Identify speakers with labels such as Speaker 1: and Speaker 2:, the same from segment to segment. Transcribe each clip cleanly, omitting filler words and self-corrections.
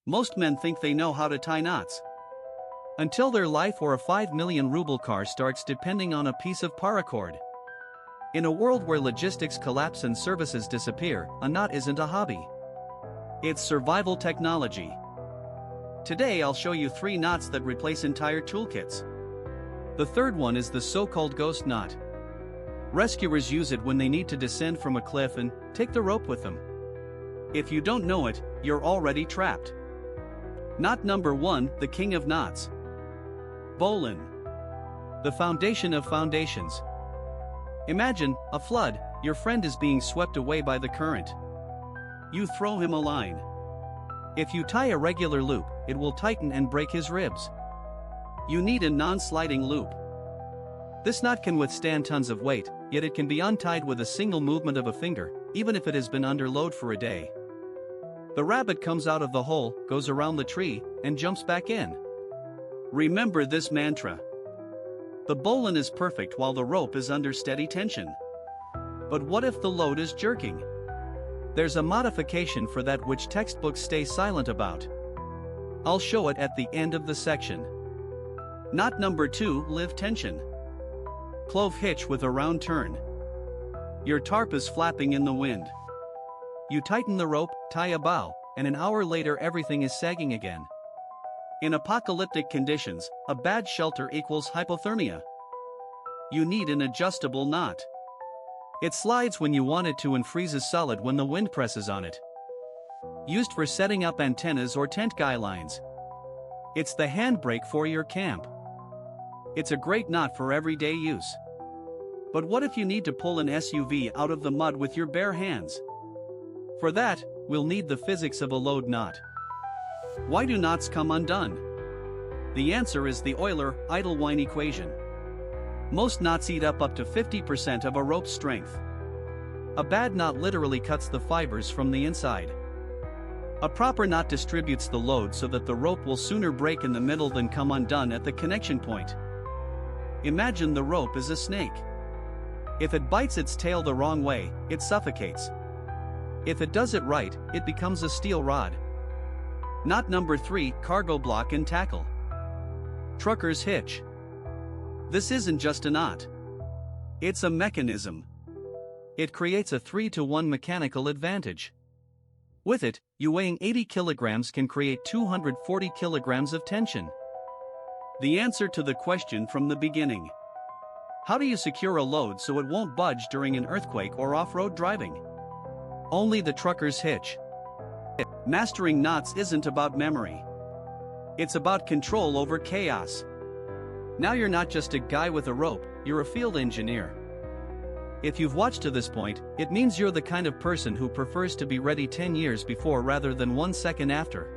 Speaker 1: Most men think they know how to tie knots. Until their life or a 5 million ruble car starts depending on a piece of paracord. In a world where logistics collapse and services disappear, a knot isn't a hobby. It's survival technology. Today I'll show you 3 knots that replace entire toolkits. The third one is the so-called ghost knot. Rescuers use it when they need to descend from a cliff and take the rope with them. If you don't know it, you're already trapped. Knot number 1, the king of knots. Bowline. The foundation of foundations. Imagine a flood, your friend is being swept away by the current. You throw him a line. If you tie a regular loop, it will tighten and break his ribs. You need a non-sliding loop. This knot can withstand tons of weight, yet it can be untied with a single movement of a finger, even if it has been under load for a day. The rabbit comes out of the hole, goes around the tree, and jumps back in. Remember this mantra. The bowline is perfect while the rope is under steady tension. But what if the load is jerking? There's a modification for that which textbooks stay silent about. I'll show it at the end of the section. Knot number 2, live tension. Clove hitch with a round turn. Your tarp is flapping in the wind. You tighten the rope, tie a bow, and an hour later everything is sagging again. In apocalyptic conditions, a bad shelter equals hypothermia. You need an adjustable knot. It slides when you want it to and freezes solid when the wind presses on it. Used for setting up antennas or tent guy lines. It's the handbrake for your camp. It's a great knot for everyday use. But what if you need to pull an SUV out of the mud with your bare hands? For that, we'll need the physics of a load knot. Why do knots come undone? The answer is the Euler-Idle-Wine equation. Most knots eat up to 50% of a rope's strength. A bad knot literally cuts the fibers from the inside. A proper knot distributes the load so that the rope will sooner break in the middle than come undone at the connection point. Imagine the rope is a snake. If it bites its tail the wrong way, it suffocates. If it does it right, it becomes a steel rod. Knot number 3, cargo block and tackle. Trucker's hitch. This isn't just a knot. It's a mechanism. It creates a 3-to-1 mechanical advantage. With it, you weighing 80 kilograms can create 240 kilograms of tension. The answer to the question from the beginning. How do you secure a load so it won't budge during an earthquake or off-road driving? Only the trucker's hitch. Mastering knots isn't about memory. It's about control over chaos. Now you're not just a guy with a rope, you're a field engineer. If you've watched to this point, it means you're the kind of person who prefers to be ready 10 years before rather than 1 second after.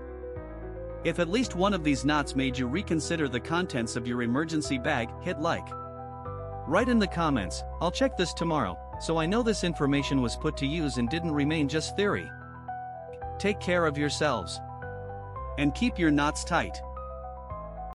Speaker 1: If at least one of these knots made you reconsider the contents of your emergency bag, hit like. Write in the comments, I'll check this tomorrow, so I know this information was put to use and didn't remain just theory. Take care of yourselves. And keep your knots tight.